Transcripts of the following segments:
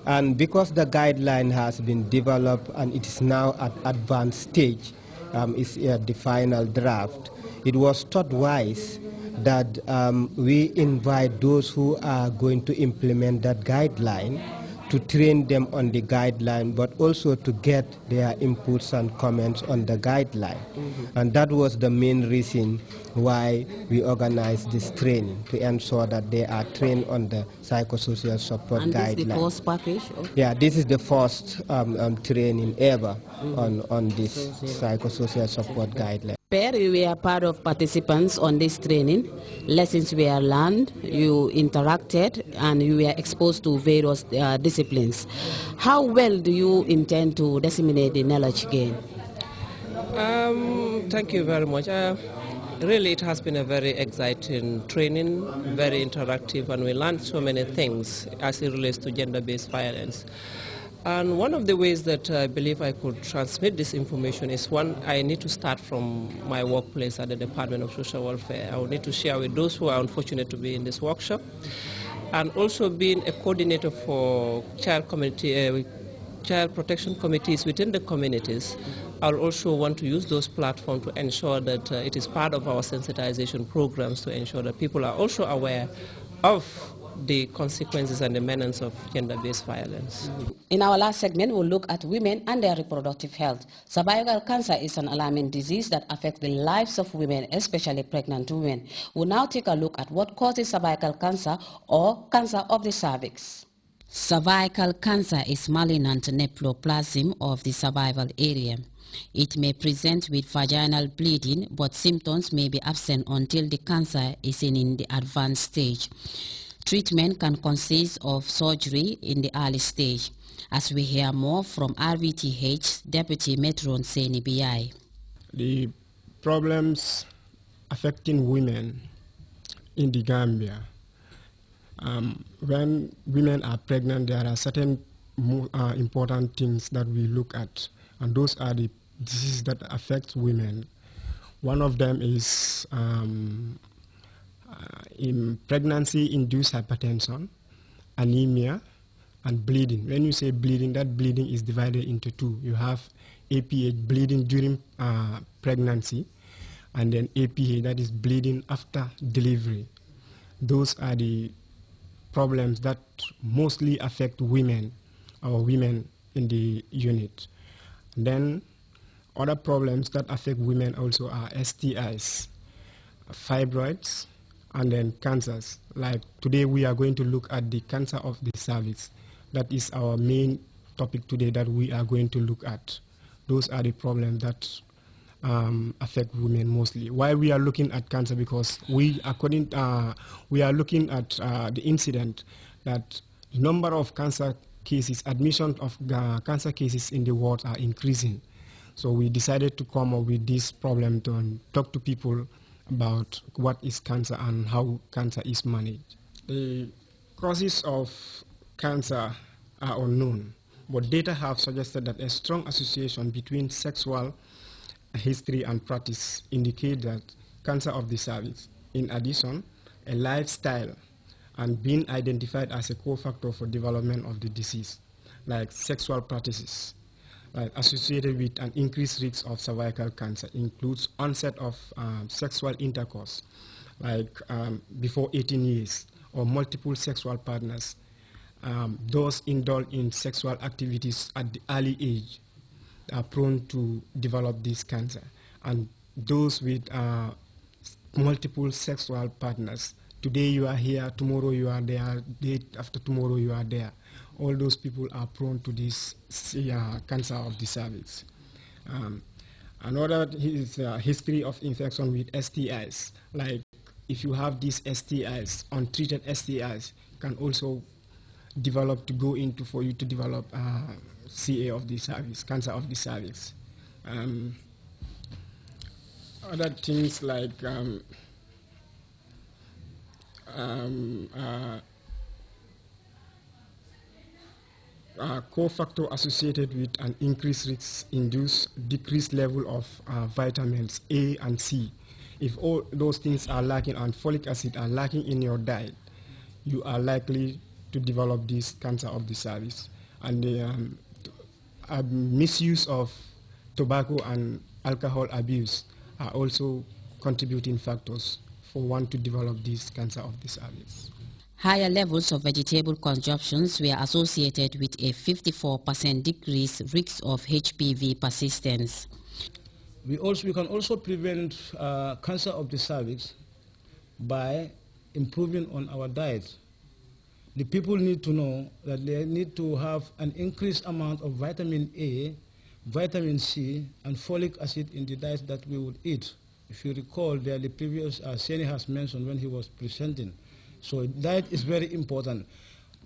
And because the guideline has been developed and it is now at advanced stage, is the final draft, it was thought wise that we invite those who are going to implement that guideline to train them on the guideline, but also to get their inputs and comments on the guideline. And that was the main reason why we organized this training, to ensure that they are trained on the psychosocial support guideline. And this is the first package? Yeah, this is the first training ever on this psychosocial support guideline. You were part of participants on this training. Lessons were learned, you interacted, and you were exposed to various disciplines. How well do you intend to disseminate the knowledge gained? Thank you very much. Really, it has been a very exciting training, very interactive, and we learned so many things as it relates to gender-based violence. And one of the ways that I believe I could transmit this information is, one, I need to start from my workplace at the Department of Social Welfare. I will need to share with those who are unfortunate to be in this workshop. And also being a coordinator for child protection committees within the communities, I'll also want to use those platforms to ensure that it is part of our sensitization programs, to ensure that people are also aware of the consequences and the menace of gender-based violence. In our last segment, we'll look at women and their reproductive health. Cervical cancer is an alarming disease that affects the lives of women, especially pregnant women. We'll now take a look at what causes cervical cancer, or cancer of the cervix. Cervical cancer is malignant neoplasm of the cervical area. It may present with vaginal bleeding, but symptoms may be absent until the cancer is in the advanced stage. Treatment can consist of surgery in the early stage. As we hear more from RVTH Deputy Matron Seni BI. The problems affecting women in the Gambia. When women are pregnant, there are certain important things that we look at, and those are the diseases that affect women. One of them is in pregnancy-induced hypertension, anemia, and bleeding. When you say bleeding, that bleeding is divided into two. You have APH, bleeding during pregnancy, and then APH, that is bleeding after delivery. Those are the problems that mostly affect women, or women in the unit. And then other problems that affect women also are STIs, fibroids, and then cancers. Like today we are going to look at the cancer of the cervix. That is our main topic today that we are going to look at. Those are the problems that affect women mostly. Why we are looking at cancer? Because we are looking at the incident that the number of cancer cases, admission of cancer cases in the world are increasing. So we decided to come up with this problem to talk to people about what is cancer and how cancer is managed. The causes of cancer are unknown, but data have suggested that a strong association between sexual history and practice indicate that cancer of the cervix. In addition, a lifestyle and being identified as a cofactor for development of the disease, like sexual practices associated with an increased risk of cervical cancer, includes onset of sexual intercourse, like before 18 years, or multiple sexual partners. Those indulge in sexual activities at the early age are prone to develop this cancer. And those with multiple sexual partners, today you are here, tomorrow you are there, day after tomorrow you are there. All those people are prone to this cancer of the cervix. Another is history of infection with STIs. Like if you have these STIs, untreated STIs, can also develop to go into for you to develop CA of the cervix, cancer of the cervix. Other things like cofactor associated with an increased risk induce decreased level of vitamins A and C. If all those things are lacking and folic acid are lacking in your diet, you are likely to develop this cancer of the cervix. And the misuse of tobacco and alcohol abuse are also contributing factors for one to develop this cancer of the cervix. Higher levels of vegetable consumptions were associated with a 54% decrease risk of HPV persistence. We can also prevent cancer of the cervix by improving on our diet. The people need to know that they need to have an increased amount of vitamin A, vitamin C, and folic acid in the diet that we would eat. If you recall, the previous Seni has mentioned when he was presenting. So diet is very important.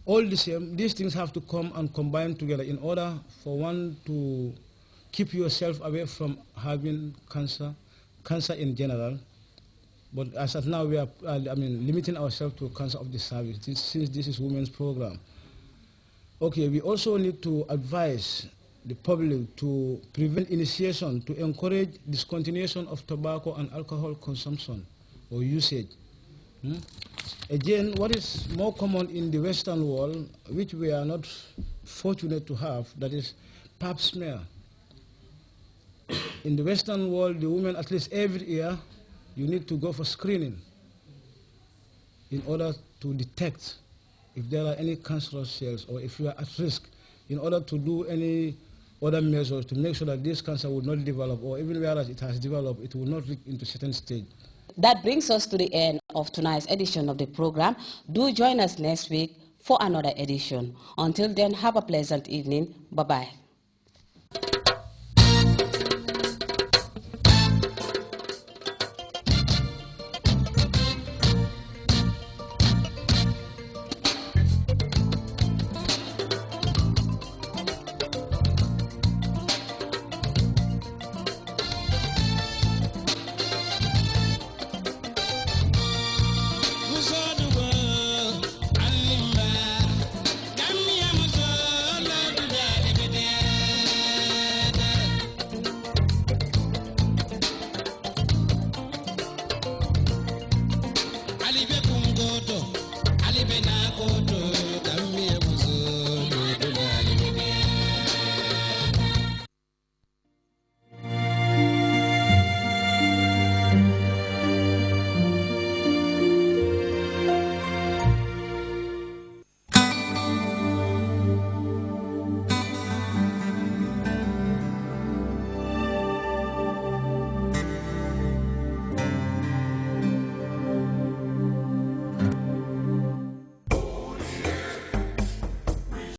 All the same, these things have to come and combine together in order for one to keep yourself away from having cancer in general. But as of now, we are limiting ourselves to cancer of the cervix, since this is women's program. Okay, we also need to advise the public to prevent initiation, to encourage discontinuation of tobacco and alcohol consumption or usage. Again, what is more common in the Western world, which we are not fortunate to have, that is pap smear. In the Western world, the women, at least every year, you need to go for screening in order to detect if there are any cancerous cells or if you are at risk, in order to do any other measures to make sure that this cancer will not develop, or even whereas it has developed, it will not reach into a certain stage. That brings us to the end of tonight's edition of the program. Do join us next week for another edition. Until then, have a pleasant evening. Bye-bye.